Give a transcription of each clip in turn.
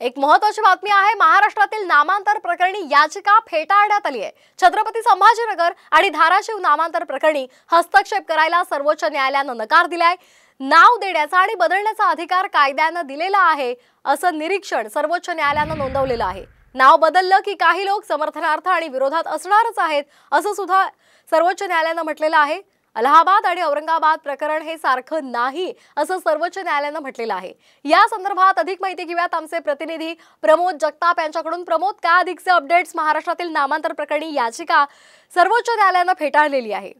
एक महत्त्वाची बातमी आहे। महाराष्ट्रातील नामांतर प्रकरणी याचिका फेटाळण्यात आली आहे। छत्रपती संभाजीनगर आणि धाराशिव नामांतर प्रकरणी हस्तक्षेप करायला सर्वोच्च न्यायालयाने नकार दिलाय। नाव देण्याचा आणि बदलण्याचा अधिकार कायद्याने दिलेला आहे असं निरीक्षण सर्वोच्च न्यायालयाने नोंदवलेलं आहे। नाव बदललं की काही लोक समर्थनार्थ आणि विरोधात असणारच आहेत असं सुद्धा सर्वोच्च न्यायालयाने म्हटलेलं आहे। अलाहाबाद आणि औरंगाबाद प्रकरण हे सारखं नाही असं सर्वोच्च न्यायालयाने म्हटलेलं आहे। या संदर्भात अधिक माहिती घेऊयात आमचे प्रतिनिधी प्रमोद जगताप यांच्याकडून। प्रमोद, काय अधिकचे अपडेट्स? महाराष्ट्रातील नामांतर प्रकरणी याचिका सर्वोच्च न्यायालयाने फेटाळलेली आहे।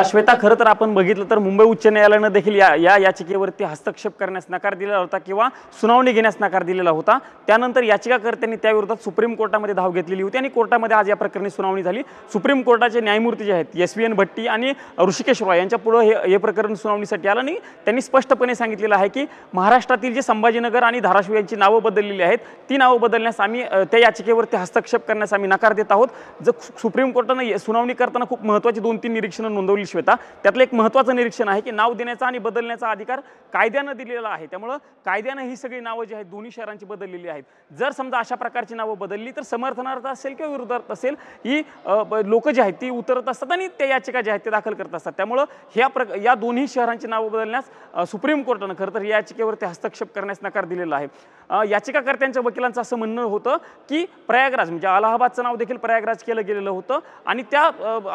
श्वेता, खरं तर आपण बघितलं तर मुंबई उच्च न्यायालयाने देखील या याचिकेवरती हस्तक्षेप करण्यास नकार दिलेला होता किंवा सुनावणी घेण्यास नकार दिलेला होता। त्यानंतर याचिकाकर्त्यांनी त्याविरोधात सुप्रीम कोर्टामध्ये धाव घेतलेली होती आणि कोर्टामध्ये आज या प्रकरणी सुनावणी झाली। सुप्रीम कोर्टाचे न्यायमूर्ती जे आहेत एस.व्ही.एन. भट्टी आणि ऋषिकेश रॉय यांच्या पुढे हे प्रकरण सुनावणीसाठी आलं आणि त्यांनी स्पष्टपणे सांगितलेलं आहे की महाराष्ट्रातील जे संभाजीनगर आणि धाराशिव यांची नावं बदललेली आहेत ती नावं बदलण्यास आम्ही त्या याचिकेवरती हस्तक्षेप करण्यास आम्ही नकार देत आहोत। सुप्रीम कोर्टाने सुनावणी करताना खूप महत्त्वाची 2-3 निरीक्षणं नोंदवली श्वेता। त्यातलं एक महत्त्वाचं निरीक्षण आहे की नाव देण्याचा आणि बदलण्याचा अधिकार कायद्याने दिलेला आहे। त्यामुळे कायद्याने ही सगळी नावं जी आहेत दोन्ही शहरांची बदललेली आहेत। जर समजा अशा प्रकारची नावं बदलली तर समर्थनार्थ असेल किंवा विरोधार्थ असेल ही लोक जी आहेत ती उतरत असतात आणि त्या याचिका ज्या आहेत ते दाखल करत असतात। त्यामुळे या दोन्ही शहरांची नावं बदलण्यास सुप्रीम कोर्टाने खरं तर या याचिकेवरती हस्तक्षेप करण्यास नकार दिलेला आहे। याचिकाकर्त्यांच्या वकिलांचं असं म्हणणं होतं की प्रयागराज म्हणजे अलाहाबादचं नाव देखील प्रयागराज केलं गेलेलं होतं आणि त्या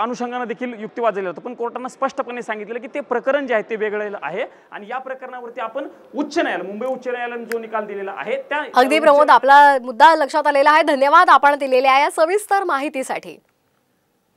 अनुषंगाने देखील युक्तिवाद झालेला होता। पण कोर्टाने स्पष्टपणे सांगितलं की ते प्रकरण जे आहे ते वेगळं आहे आणि या प्रकरणावरती आपण मुंबई उच्च न्यायालयाने जो निकाल दिलेला आहे त्या अगदी प्रमोद, आपला मुद्दा लक्षात आलेला आहे। धन्यवाद आपण दिलेल्या या सविस्तर माहितीसाठी।